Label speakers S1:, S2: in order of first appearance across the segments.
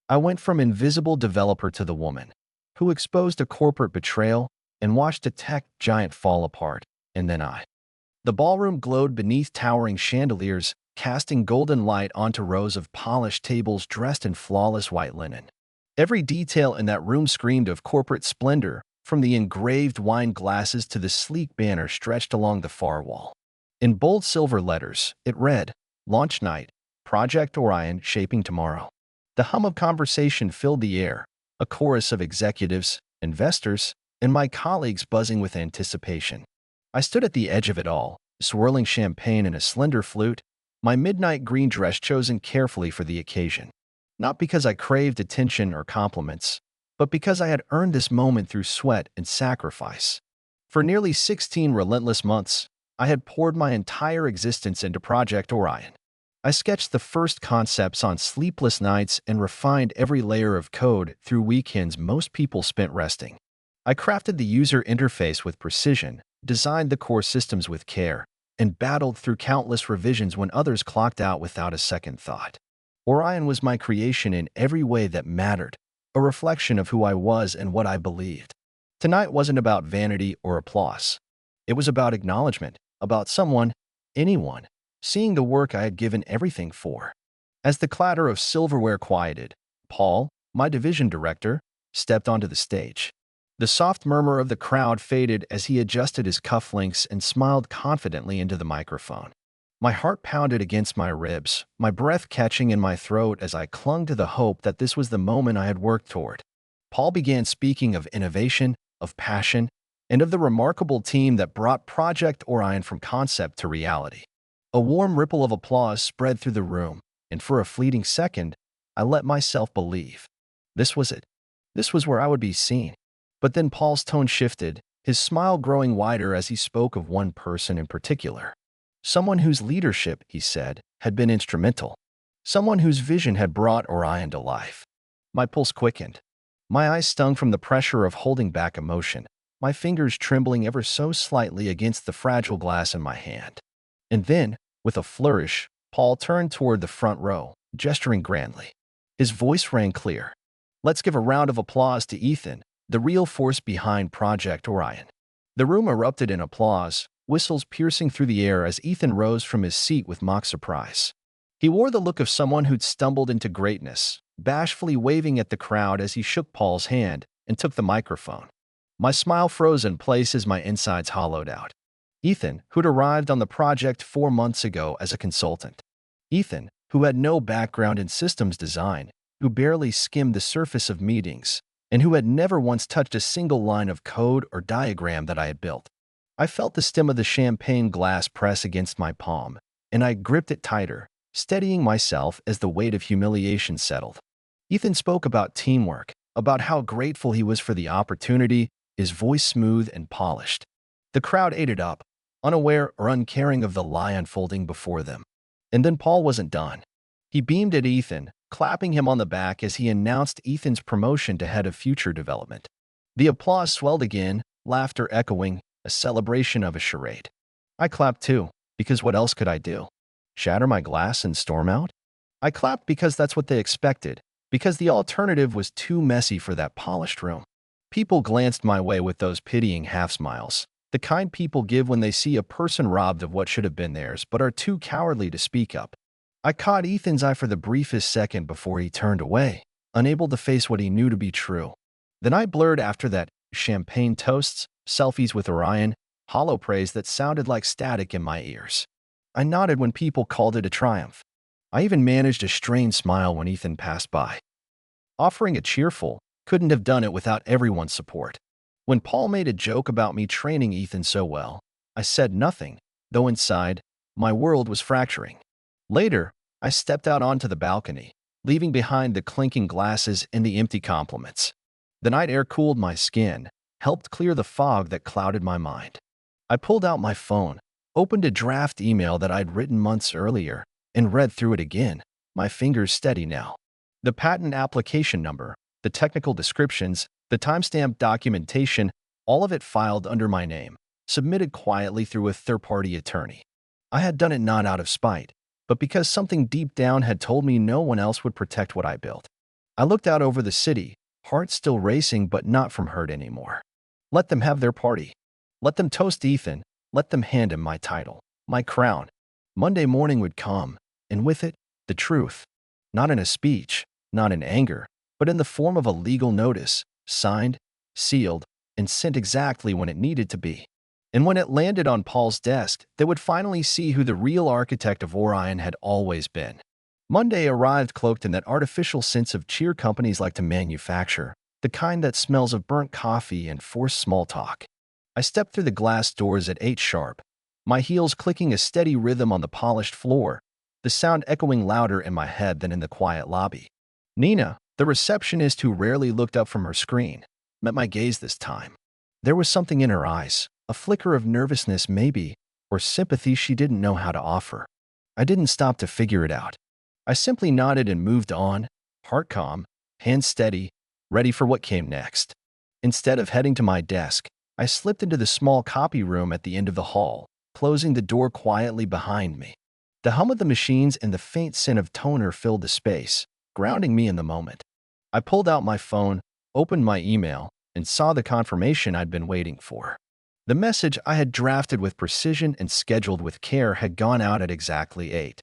S1: I went from invisible developer to the woman who exposed a corporate betrayal and watched a tech giant fall apart, and then I. The ballroom glowed beneath towering chandeliers, casting golden light onto rows of polished tables dressed in flawless white linen. Every detail in that room screamed of corporate splendor, from the engraved wine glasses to the sleek banner stretched along the far wall. In bold silver letters, it read, "Launch Night, Project Orion Shaping Tomorrow." The hum of conversation filled the air, a chorus of executives, investors, and my colleagues buzzing with anticipation. I stood at the edge of it all, swirling champagne in a slender flute, my midnight green dress chosen carefully for the occasion. Not because I craved attention or compliments, but because I had earned this moment through sweat and sacrifice. For nearly 16 relentless months, I had poured my entire existence into Project Orion. I sketched the first concepts on sleepless nights and refined every layer of code through weekends most people spent resting. I crafted the user interface with precision, designed the core systems with care, and battled through countless revisions when others clocked out without a second thought. Orion was my creation in every way that mattered, a reflection of who I was and what I believed. Tonight wasn't about vanity or applause. It was about acknowledgement, about someone, anyone, seeing the work I had given everything for. As the clatter of silverware quieted, Paul, my division director, stepped onto the stage. The soft murmur of the crowd faded as he adjusted his cufflinks and smiled confidently into the microphone. My heart pounded against my ribs, my breath catching in my throat as I clung to the hope that this was the moment I had worked toward. Paul began speaking of innovation, of passion, and of the remarkable team that brought Project Orion from concept to reality. A warm ripple of applause spread through the room, and for a fleeting second, I let myself believe. This was it. This was where I would be seen. But then Paul's tone shifted, his smile growing wider as he spoke of one person in particular. Someone whose leadership, he said, had been instrumental. Someone whose vision had brought Orion to life. My pulse quickened. My eyes stung from the pressure of holding back emotion, my fingers trembling ever so slightly against the fragile glass in my hand. And then, with a flourish, Paul turned toward the front row, gesturing grandly. His voice rang clear. "Let's give a round of applause to Ethan, the real force behind Project Orion." The room erupted in applause, whistles piercing through the air as Ethan rose from his seat with mock surprise. He wore the look of someone who'd stumbled into greatness, bashfully waving at the crowd as he shook Paul's hand and took the microphone. My smile froze in place as my insides hollowed out. Ethan, who'd arrived on the project 4 months ago as a consultant. Ethan, who had no background in systems design, who barely skimmed the surface of meetings, and who had never once touched a single line of code or diagram that I had built. I felt the stem of the champagne glass press against my palm, and I gripped it tighter, steadying myself as the weight of humiliation settled. Ethan spoke about teamwork, about how grateful he was for the opportunity, his voice smooth and polished. The crowd ate it up, unaware or uncaring of the lie unfolding before them. And then Paul wasn't done. He beamed at Ethan, clapping him on the back as he announced Ethan's promotion to head of future development. The applause swelled again, laughter echoing, a celebration of a charade. I clapped too, because what else could I do? Shatter my glass and storm out? I clapped because that's what they expected, because the alternative was too messy for that polished room. People glanced my way with those pitying half-smiles, the kind people give when they see a person robbed of what should have been theirs but are too cowardly to speak up. I caught Ethan's eye for the briefest second before he turned away, unable to face what he knew to be true. The night blurred after that, champagne toasts, selfies with Orion, hollow praise that sounded like static in my ears. I nodded when people called it a triumph. I even managed a strained smile when Ethan passed by. Offering a cheerful, couldn't have done it without everyone's support. When Paul made a joke about me training Ethan so well, I said nothing, though inside, my world was fracturing. Later, I stepped out onto the balcony, leaving behind the clinking glasses and the empty compliments. The night air cooled my skin, helped clear the fog that clouded my mind. I pulled out my phone, opened a draft email that I'd written months earlier, and read through it again, my fingers steady now. The patent application number, the technical descriptions, the timestamped documentation, all of it filed under my name, submitted quietly through a third-party attorney. I had done it not out of spite, but because something deep down had told me no one else would protect what I built. I looked out over the city, heart still racing but not from hurt anymore. Let them have their party. Let them toast Ethan. Let them hand him my title, my crown. Monday morning would come, and with it, the truth. Not in a speech, not in anger, but in the form of a legal notice, signed, sealed, and sent exactly when it needed to be. And when it landed on Paul's desk, they would finally see who the real architect of Orion had always been. Monday arrived cloaked in that artificial sense of cheer companies like to manufacture, the kind that smells of burnt coffee and forced small talk. I stepped through the glass doors at 8 sharp, my heels clicking a steady rhythm on the polished floor, the sound echoing louder in my head than in the quiet lobby. Nina, the receptionist who rarely looked up from her screen, met my gaze this time. There was something in her eyes, a flicker of nervousness maybe, or sympathy she didn't know how to offer. I didn't stop to figure it out. I simply nodded and moved on, heart calm, hands steady, ready for what came next. Instead of heading to my desk, I slipped into the small copy room at the end of the hall, closing the door quietly behind me. The hum of the machines and the faint scent of toner filled the space, grounding me in the moment. I pulled out my phone, opened my email, and saw the confirmation I'd been waiting for. The message I had drafted with precision and scheduled with care had gone out at exactly 8.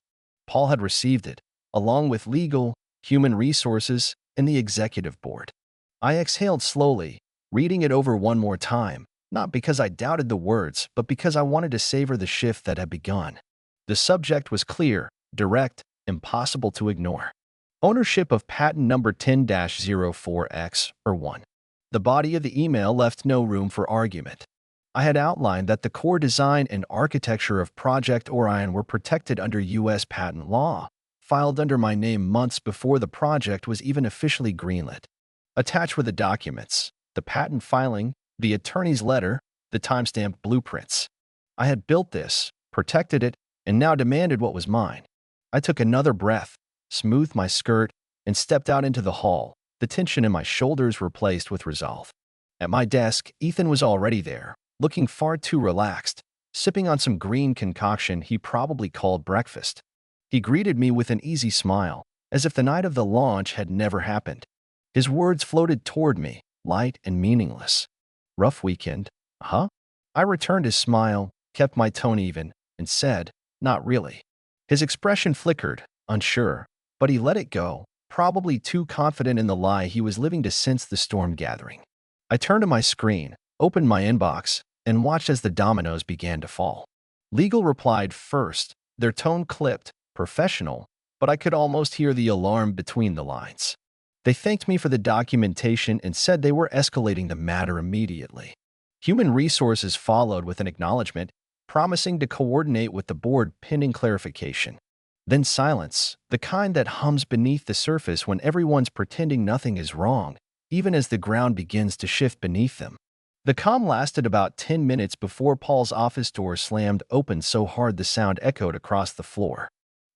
S1: Paul had received it, along with legal, human resources, and the executive board. I exhaled slowly, reading it over one more time, not because I doubted the words, but because I wanted to savor the shift that had begun. The subject was clear, direct, impossible to ignore. Ownership of patent number 10-04X, or 1. The body of the email left no room for argument. I had outlined that the core design and architecture of Project Orion were protected under U.S. patent law, filed under my name months before the project was even officially greenlit. Attached were the documents, the patent filing, the attorney's letter, the timestamped blueprints. I had built this, protected it, and now demanded what was mine. I took another breath, smoothed my skirt, and stepped out into the hall, the tension in my shoulders replaced with resolve. At my desk, Ethan was already there, looking far too relaxed, sipping on some green concoction he probably called breakfast. He greeted me with an easy smile, as if the night of the launch had never happened. His words floated toward me, light and meaningless. Rough weekend, huh? I returned his smile, kept my tone even, and said, not really. His expression flickered, unsure, but he let it go, probably too confident in the lie he was living to sense the storm gathering. I turned to my screen, opened my inbox, and watched as the dominoes began to fall. Legal replied first, their tone clipped, professional, but I could almost hear the alarm between the lines. They thanked me for the documentation and said they were escalating the matter immediately. Human Resources followed with an acknowledgement, promising to coordinate with the board pending clarification. Then silence, the kind that hums beneath the surface when everyone's pretending nothing is wrong, even as the ground begins to shift beneath them. The calm lasted about 10 minutes before Paul's office door slammed open so hard the sound echoed across the floor.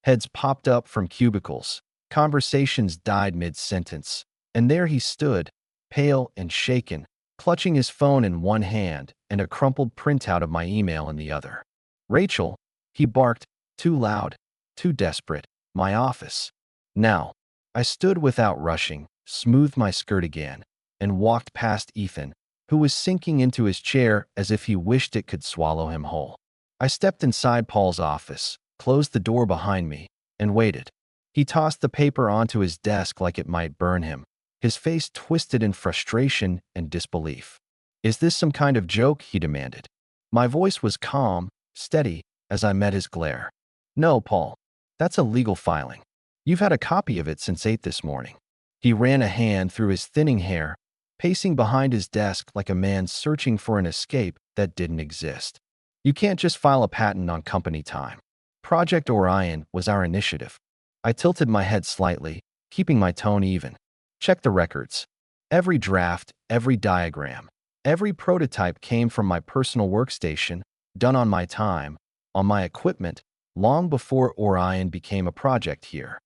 S1: Heads popped up from cubicles. Conversations died mid-sentence. And there he stood, pale and shaken, clutching his phone in one hand and a crumpled printout of my email in the other. Rachel, he barked, too loud, too desperate. My office. Now. I stood without rushing, smoothed my skirt again, and walked past Ethan, who was sinking into his chair as if he wished it could swallow him whole. I stepped inside Paul's office, closed the door behind me, and waited. He tossed the paper onto his desk like it might burn him, his face twisted in frustration and disbelief. Is this some kind of joke? He demanded. My voice was calm, steady, as I met his glare. No, Paul. That's a legal filing. You've had a copy of it since 8 this morning. He ran a hand through his thinning hair, pacing behind his desk like a man searching for an escape that didn't exist. You can't just file a patent on company time. Project Orion was our initiative. I tilted my head slightly, keeping my tone even. Check the records. Every draft, every diagram, every prototype came from my personal workstation, done on my time, on my equipment, long before Orion became a project here.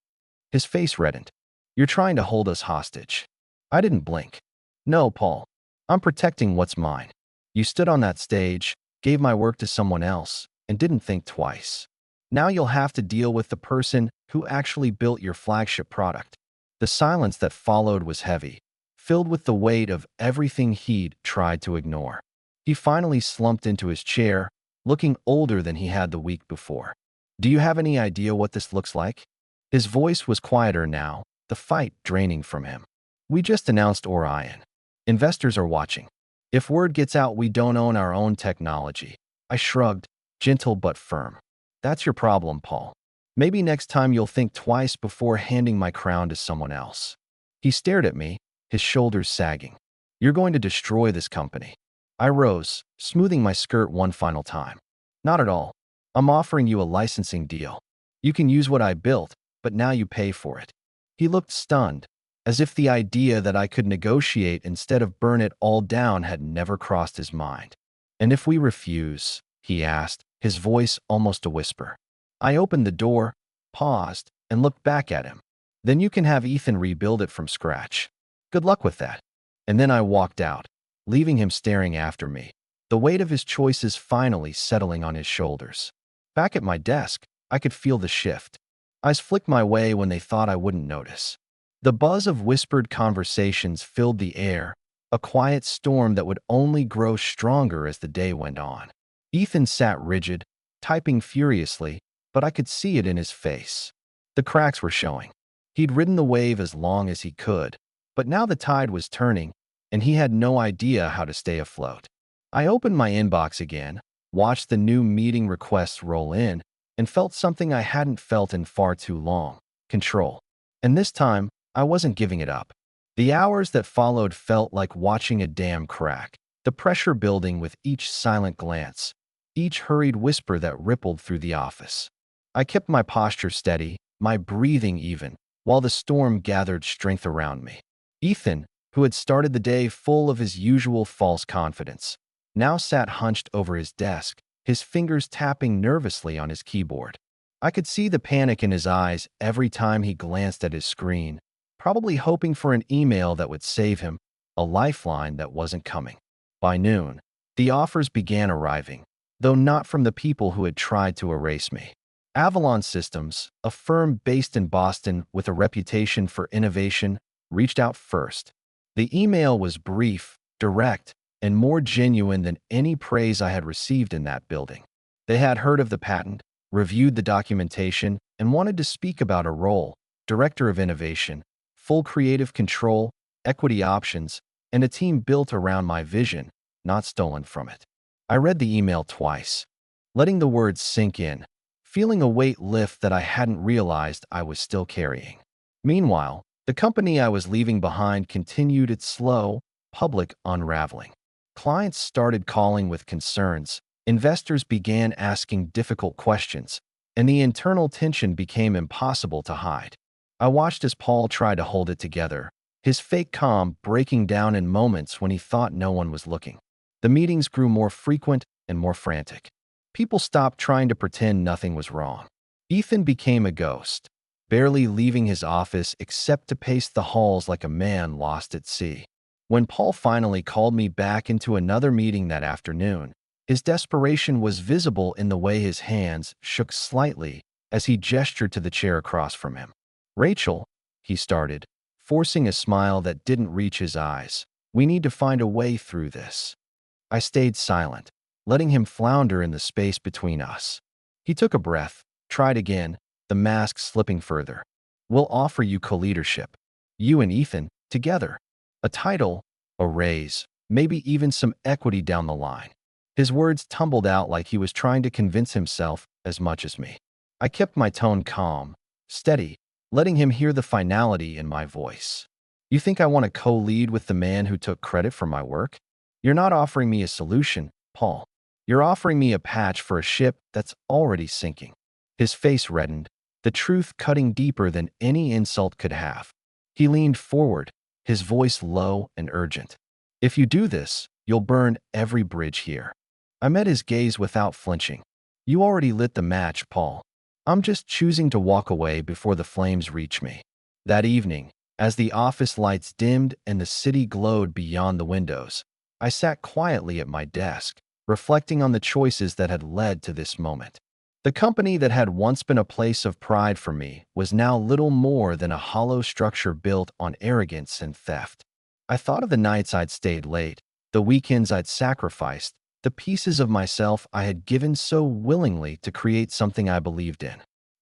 S1: His face reddened. You're trying to hold us hostage. I didn't blink. No, Paul. I'm protecting what's mine. You stood on that stage, gave my work to someone else, and didn't think twice. Now you'll have to deal with the person who actually built your flagship product. The silence that followed was heavy, filled with the weight of everything he'd tried to ignore. He finally slumped into his chair, looking older than he had the week before. Do you have any idea what this looks like? His voice was quieter now, the fight draining from him. We just announced Orion. Investors are watching. If word gets out we don't own our own technology. I shrugged, gentle but firm. That's your problem, Paul. Maybe next time you'll think twice before handing my crown to someone else. He stared at me, his shoulders sagging. You're going to destroy this company. I rose, smoothing my skirt one final time. Not at all. I'm offering you a licensing deal. You can use what I built, but now you pay for it. He looked stunned, as if the idea that I could negotiate instead of burn it all down had never crossed his mind. And if we refuse, he asked, his voice almost a whisper. I opened the door, paused, and looked back at him. Then you can have Ethan rebuild it from scratch. Good luck with that. And then I walked out, leaving him staring after me, the weight of his choices finally settling on his shoulders. Back at my desk, I could feel the shift. Eyes flicked my way when they thought I wouldn't notice. The buzz of whispered conversations filled the air, a quiet storm that would only grow stronger as the day went on. Ethan sat rigid, typing furiously, but I could see it in his face. The cracks were showing. He'd ridden the wave as long as he could, but now the tide was turning, and he had no idea how to stay afloat. I opened my inbox again, watched the new meeting requests roll in, and felt something I hadn't felt in far too long: control. And this time, I wasn't giving it up. The hours that followed felt like watching a dam crack, the pressure building with each silent glance, each hurried whisper that rippled through the office. I kept my posture steady, my breathing even, while the storm gathered strength around me. Ethan, who had started the day full of his usual false confidence, now sat hunched over his desk, his fingers tapping nervously on his keyboard. I could see the panic in his eyes every time he glanced at his screen, probably hoping for an email that would save him, a lifeline that wasn't coming. By noon, the offers began arriving, though not from the people who had tried to erase me. Avalon Systems, a firm based in Boston with a reputation for innovation, reached out first. The email was brief, direct, and more genuine than any praise I had received in that building. They had heard of the patent, reviewed the documentation, and wanted to speak about a role: Director of Innovation, full creative control, equity options, and a team built around my vision, not stolen from it. I read the email twice, letting the words sink in, feeling a weight lift that I hadn't realized I was still carrying. Meanwhile, the company I was leaving behind continued its slow, public unraveling. Clients started calling with concerns, investors began asking difficult questions, and the internal tension became impossible to hide. I watched as Paul tried to hold it together, his fake calm breaking down in moments when he thought no one was looking. The meetings grew more frequent and more frantic. People stopped trying to pretend nothing was wrong. Ethan became a ghost, barely leaving his office except to pace the halls like a man lost at sea. When Paul finally called me back into another meeting that afternoon, his desperation was visible in the way his hands shook slightly as he gestured to the chair across from him. Rachel, he started, forcing a smile that didn't reach his eyes. We need to find a way through this. I stayed silent, letting him flounder in the space between us. He took a breath, tried again, the mask slipping further. We'll offer you co-leadership. You and Ethan, together. A title, a raise, maybe even some equity down the line. His words tumbled out like he was trying to convince himself as much as me. I kept my tone calm, steady, letting him hear the finality in my voice. You think I want to co-lead with the man who took credit for my work? You're not offering me a solution, Paul. You're offering me a patch for a ship that's already sinking. His face reddened, the truth cutting deeper than any insult could have. He leaned forward, his voice low and urgent. If you do this, you'll burn every bridge here. I met his gaze without flinching. You already lit the match, Paul. I'm just choosing to walk away before the flames reach me. That evening, as the office lights dimmed and the city glowed beyond the windows, I sat quietly at my desk, reflecting on the choices that had led to this moment. The company that had once been a place of pride for me was now little more than a hollow structure built on arrogance and theft. I thought of the nights I'd stayed late, the weekends I'd sacrificed, the pieces of myself I had given so willingly to create something I believed in.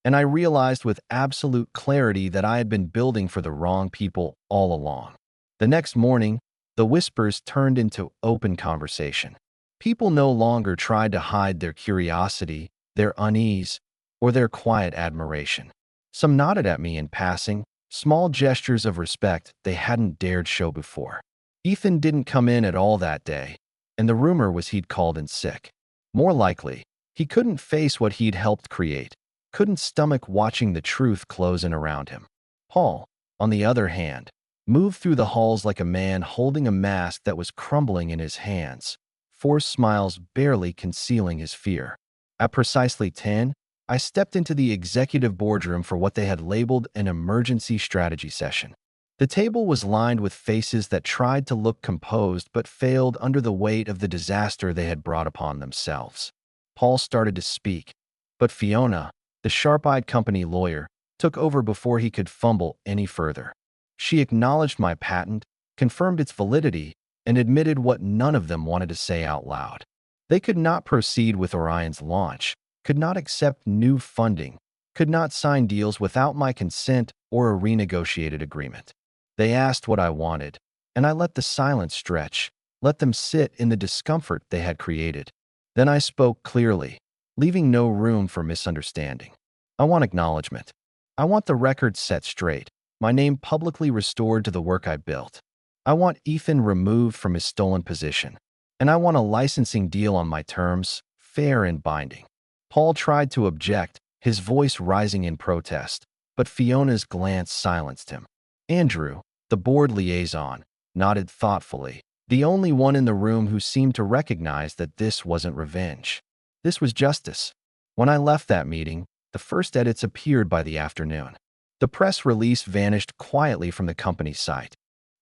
S1: And I realized with absolute clarity that I had been building for the wrong people all along. The next morning, the whispers turned into open conversation. People no longer tried to hide their curiosity, their unease, or their quiet admiration. Some nodded at me in passing, small gestures of respect they hadn't dared show before. Ethan didn't come in at all that day, and the rumor was he'd called in sick. More likely, he couldn't face what he'd helped create, couldn't stomach watching the truth close in around him. Paul, on the other hand, moved through the halls like a man holding a mask that was crumbling in his hands, forced smiles barely concealing his fear. At precisely 10, I stepped into the executive boardroom for what they had labeled an emergency strategy session. The table was lined with faces that tried to look composed but failed under the weight of the disaster they had brought upon themselves. Paul started to speak, but Fiona, the sharp-eyed company lawyer, took over before he could fumble any further. She acknowledged my patent, confirmed its validity, and admitted what none of them wanted to say out loud. They could not proceed with Orion's launch, could not accept new funding, could not sign deals without my consent or a renegotiated agreement. They asked what I wanted, and I let the silence stretch, let them sit in the discomfort they had created. Then I spoke clearly, leaving no room for misunderstanding. I want acknowledgement. I want the record set straight, my name publicly restored to the work I built. I want Ethan removed from his stolen position, and I want a licensing deal on my terms, fair and binding. Paul tried to object, his voice rising in protest, but Fiona's glance silenced him. Andrew, the board liaison, nodded thoughtfully, the only one in the room who seemed to recognize that this wasn't revenge. This was justice. When I left that meeting, the first edits appeared by the afternoon. The press release vanished quietly from the company's site.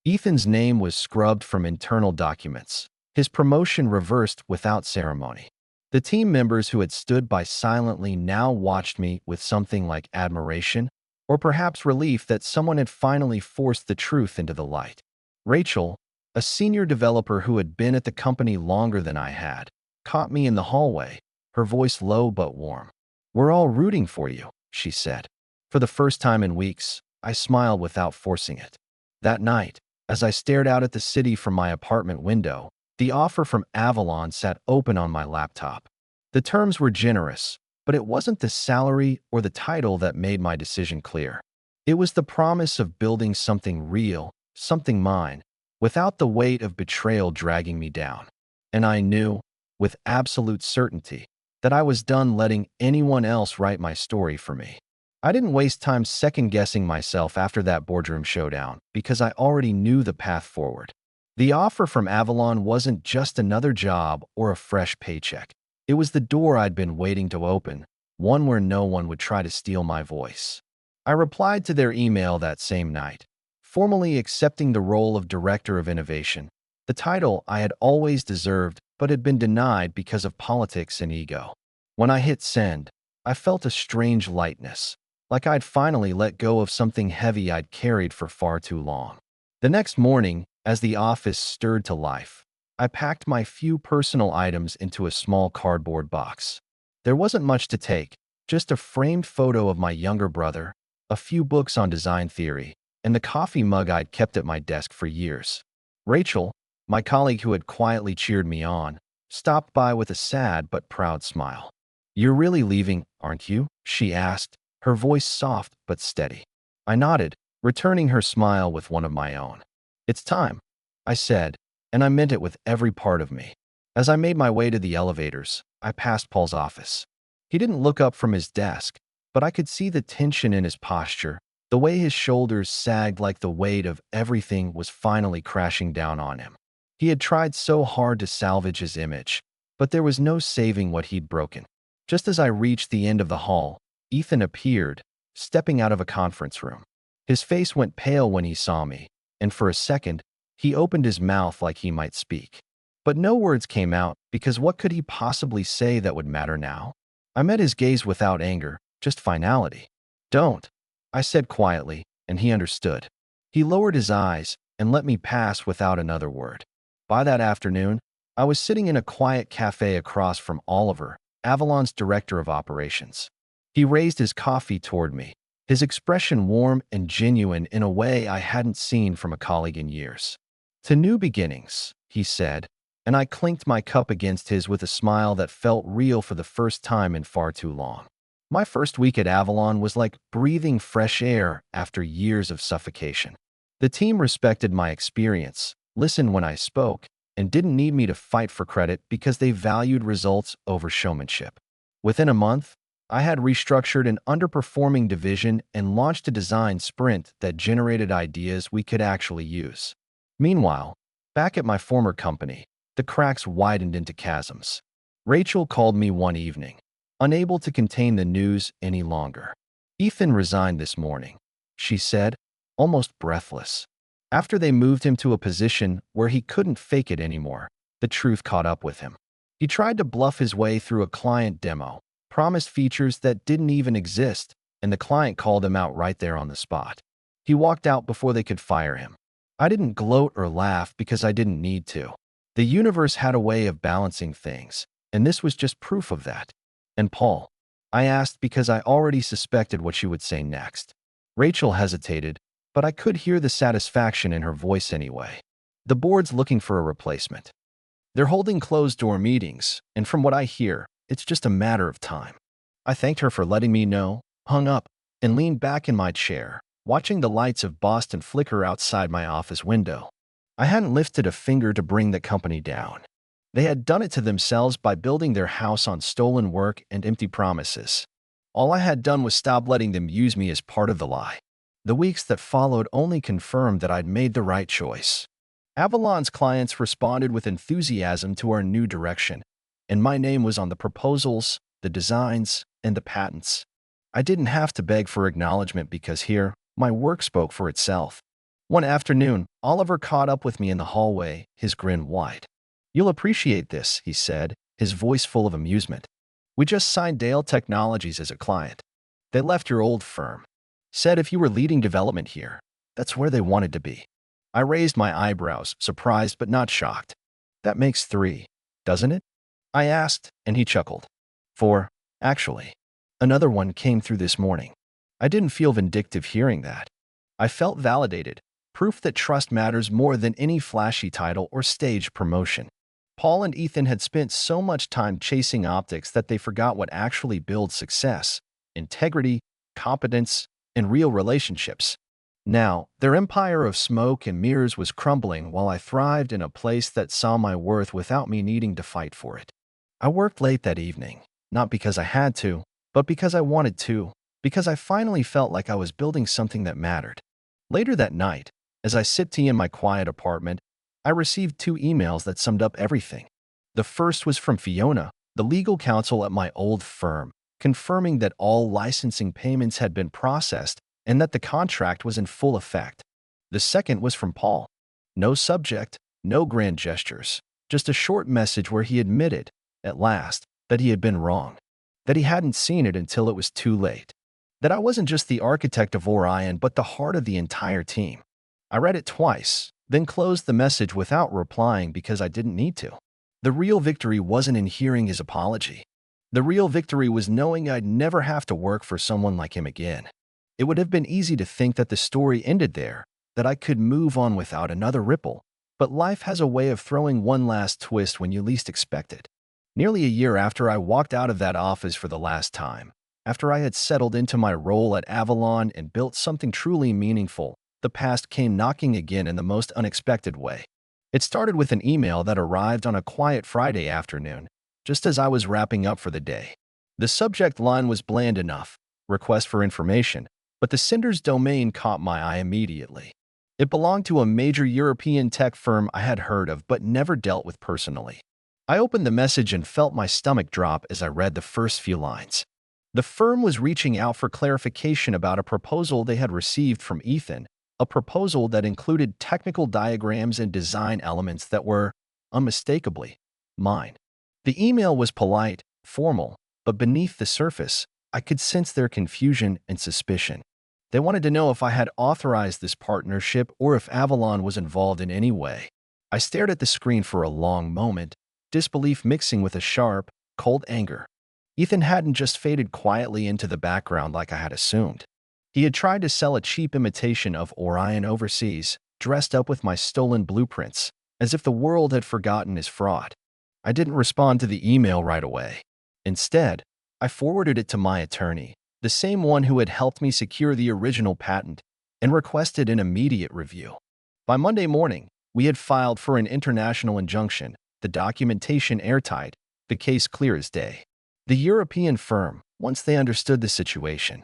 S1: Ethan's name was scrubbed from internal documents, his promotion reversed without ceremony. The team members who had stood by silently now watched me with something like admiration, or perhaps relief that someone had finally forced the truth into the light. Rachel, a senior developer who had been at the company longer than I had, caught me in the hallway, her voice low but warm. "We're all rooting for you," she said. For the first time in weeks, I smiled without forcing it. That night, as I stared out at the city from my apartment window, the offer from Avalon sat open on my laptop. The terms were generous, but it wasn't the salary or the title that made my decision clear. It was the promise of building something real, something mine, without the weight of betrayal dragging me down. And I knew, with absolute certainty, that I was done letting anyone else write my story for me. I didn't waste time second-guessing myself after that boardroom showdown because I already knew the path forward. The offer from Avalon wasn't just another job or a fresh paycheck. It was the door I'd been waiting to open, one where no one would try to steal my voice. I replied to their email that same night, formally accepting the role of Director of Innovation, the title I had always deserved but had been denied because of politics and ego. When I hit send, I felt a strange lightness, like I'd finally let go of something heavy I'd carried for far too long. The next morning, as the office stirred to life, I packed my few personal items into a small cardboard box. There wasn't much to take, just a framed photo of my younger brother, a few books on design theory, and the coffee mug I'd kept at my desk for years. Rachel, my colleague who had quietly cheered me on, stopped by with a sad but proud smile. "You're really leaving, aren't you?" she asked, her voice soft but steady. I nodded, returning her smile with one of my own. "It's time," I said, and I meant it with every part of me. As I made my way to the elevators, I passed Paul's office. He didn't look up from his desk, but I could see the tension in his posture, the way his shoulders sagged like the weight of everything was finally crashing down on him. He had tried so hard to salvage his image, but there was no saving what he'd broken. Just as I reached the end of the hall, Ethan appeared, stepping out of a conference room. His face went pale when he saw me, and for a second, he opened his mouth like he might speak. But no words came out because what could he possibly say that would matter now? I met his gaze without anger, just finality. Don't, I said quietly, and he understood. He lowered his eyes and let me pass without another word. By that afternoon, I was sitting in a quiet cafe across from Oliver, Avalon's director of operations. He raised his coffee toward me, his expression warm and genuine in a way I hadn't seen from a colleague in years. "To new beginnings," he said, and I clinked my cup against his with a smile that felt real for the first time in far too long. My first week at Avalon was like breathing fresh air after years of suffocation. The team respected my experience, listened when I spoke, and didn't need me to fight for credit because they valued results over showmanship. Within a month, I had restructured an underperforming division and launched a design sprint that generated ideas we could actually use. Meanwhile, back at my former company, the cracks widened into chasms. Rachel called me one evening, unable to contain the news any longer. "Ethan resigned this morning," she said, almost breathless. After they moved him to a position where he couldn't fake it anymore, the truth caught up with him. He tried to bluff his way through a client demo, promised features that didn't even exist, and the client called him out right there on the spot. He walked out before they could fire him. I didn't gloat or laugh because I didn't need to. The universe had a way of balancing things, and this was just proof of that. "And Paul?" I asked because I already suspected what she would say next. Rachel hesitated, but I could hear the satisfaction in her voice anyway. "The board's looking for a replacement. They're holding closed-door meetings, and from what I hear, it's just a matter of time." I thanked her for letting me know, hung up, and leaned back in my chair, watching the lights of Boston flicker outside my office window. I hadn't lifted a finger to bring the company down. They had done it to themselves by building their house on stolen work and empty promises. All I had done was stop letting them use me as part of the lie. The weeks that followed only confirmed that I'd made the right choice. Avalon's clients responded with enthusiasm to our new direction, and my name was on the proposals, the designs, and the patents. I didn't have to beg for acknowledgement because here, my work spoke for itself. One afternoon, Oliver caught up with me in the hallway, his grin wide. "You'll appreciate this," he said, his voice full of amusement. "We just signed Dale Technologies as a client. They left your old firm. Said if you were leading development here, that's where they wanted to be." I raised my eyebrows, surprised but not shocked. "That makes 3, doesn't it?" I asked, and he chuckled. "4, actually. Another one came through this morning." I didn't feel vindictive hearing that. I felt validated, proof that trust matters more than any flashy title or stage promotion. Paul and Ethan had spent so much time chasing optics that they forgot what actually builds success: integrity, competence, and real relationships. Now, their empire of smoke and mirrors was crumbling while I thrived in a place that saw my worth without me needing to fight for it. I worked late that evening, not because I had to, but because I wanted to, because I finally felt like I was building something that mattered. Later that night, as I sipped tea in my quiet apartment, I received 2 emails that summed up everything. The first was from Fiona, the legal counsel at my old firm, confirming that all licensing payments had been processed and that the contract was in full effect. The second was from Paul. No subject, no grand gestures, just a short message where he admitted, at last, that he had been wrong, that he hadn't seen it until it was too late, that I wasn't just the architect of Orion but the heart of the entire team. I read it twice, then closed the message without replying because I didn't need to. The real victory wasn't in hearing his apology. The real victory was knowing I'd never have to work for someone like him again. It would have been easy to think that the story ended there, that I could move on without another ripple, but life has a way of throwing one last twist when you least expect it. Nearly a year after I walked out of that office for the last time, after I had settled into my role at Avalon and built something truly meaningful, the past came knocking again in the most unexpected way. It started with an email that arrived on a quiet Friday afternoon, just as I was wrapping up for the day. The subject line was bland enough, request for information, but the sender's domain caught my eye immediately. It belonged to a major European tech firm I had heard of but never dealt with personally. I opened the message and felt my stomach drop as I read the first few lines. The firm was reaching out for clarification about a proposal they had received from Ethan, a proposal that included technical diagrams and design elements that were, unmistakably, mine. The email was polite, formal, but beneath the surface, I could sense their confusion and suspicion. They wanted to know if I had authorized this partnership or if Avalon was involved in any way. I stared at the screen for a long moment, disbelief mixing with a sharp, cold anger. Ethan hadn't just faded quietly into the background like I had assumed. He had tried to sell a cheap imitation of Orion overseas, dressed up with my stolen blueprints, as if the world had forgotten his fraud. I didn't respond to the email right away. Instead, I forwarded it to my attorney, the same one who had helped me secure the original patent, and requested an immediate review. By Monday morning, we had filed for an international injunction, the documentation airtight, the case clear as day. The European firm, once they understood the situation,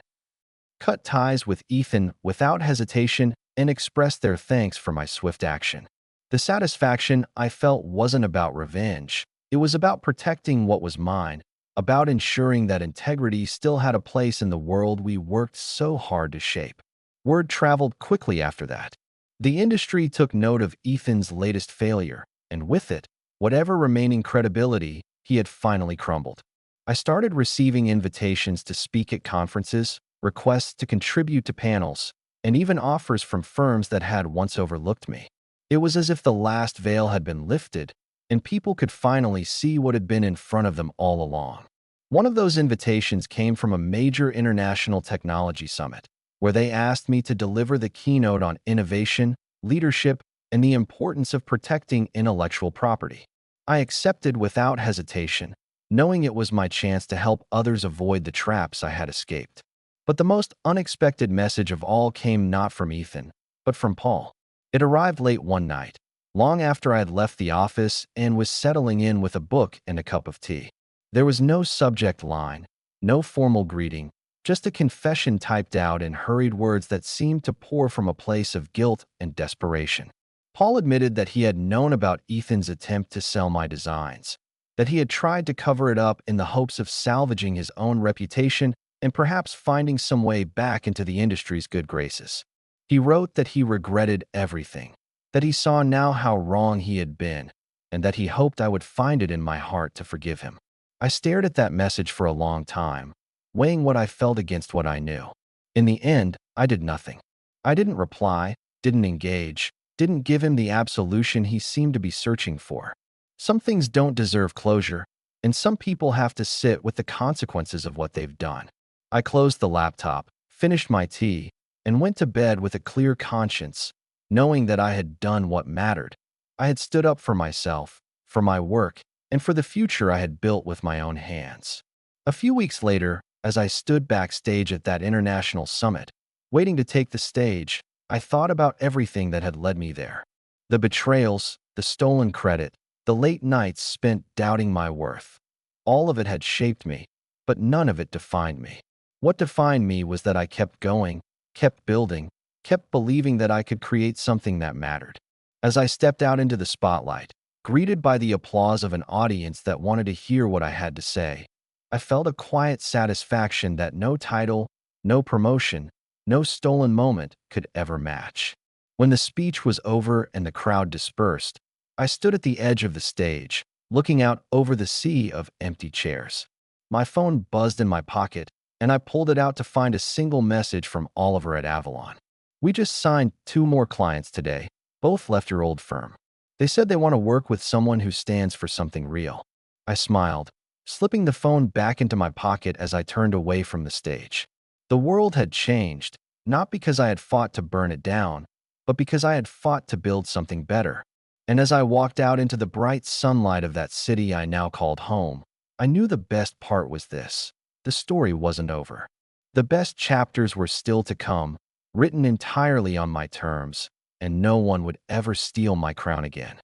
S1: cut ties with Ethan without hesitation and expressed their thanks for my swift action. The satisfaction I felt wasn't about revenge. It was about protecting what was mine, about ensuring that integrity still had a place in the world we worked so hard to shape. Word traveled quickly after that. The industry took note of Ethan's latest failure, and with it, whatever remaining credibility, he had finally crumbled. I started receiving invitations to speak at conferences, requests to contribute to panels, and even offers from firms that had once overlooked me. It was as if the last veil had been lifted, and people could finally see what had been in front of them all along. One of those invitations came from a major international technology summit, where they asked me to deliver the keynote on innovation, leadership, and the importance of protecting intellectual property. I accepted without hesitation, knowing it was my chance to help others avoid the traps I had escaped. But the most unexpected message of all came not from Ethan, but from Paul. It arrived late one night, long after I had left the office and was settling in with a book and a cup of tea. There was no subject line, no formal greeting, just a confession typed out in hurried words that seemed to pour from a place of guilt and desperation. Paul admitted that he had known about Ethan's attempt to sell my designs, that he had tried to cover it up in the hopes of salvaging his own reputation and perhaps finding some way back into the industry's good graces. He wrote that he regretted everything, that he saw now how wrong he had been, and that he hoped I would find it in my heart to forgive him. I stared at that message for a long time, weighing what I felt against what I knew. In the end, I did nothing. I didn't reply, didn't engage, didn't give him the absolution he seemed to be searching for. Some things don't deserve closure, and some people have to sit with the consequences of what they've done. I closed the laptop, finished my tea, and went to bed with a clear conscience, knowing that I had done what mattered. I had stood up for myself, for my work, and for the future I had built with my own hands. A few weeks later, as I stood backstage at that international summit, waiting to take the stage, I thought about everything that had led me there. The betrayals, the stolen credit, the late nights spent doubting my worth. All of it had shaped me, but none of it defined me. What defined me was that I kept going, kept building, kept believing that I could create something that mattered. As I stepped out into the spotlight, greeted by the applause of an audience that wanted to hear what I had to say, I felt a quiet satisfaction that no title, no promotion, no stolen moment could ever match. When the speech was over and the crowd dispersed, I stood at the edge of the stage, looking out over the sea of empty chairs. My phone buzzed in my pocket, and I pulled it out to find a single message from Oliver at Avalon. "We just signed 2 more clients today, both left your old firm. They said they want to work with someone who stands for something real." I smiled, slipping the phone back into my pocket as I turned away from the stage. The world had changed, not because I had fought to burn it down, but because I had fought to build something better. And as I walked out into the bright sunlight of that city I now called home, I knew the best part was this: the story wasn't over. The best chapters were still to come, written entirely on my terms, and no one would ever steal my crown again.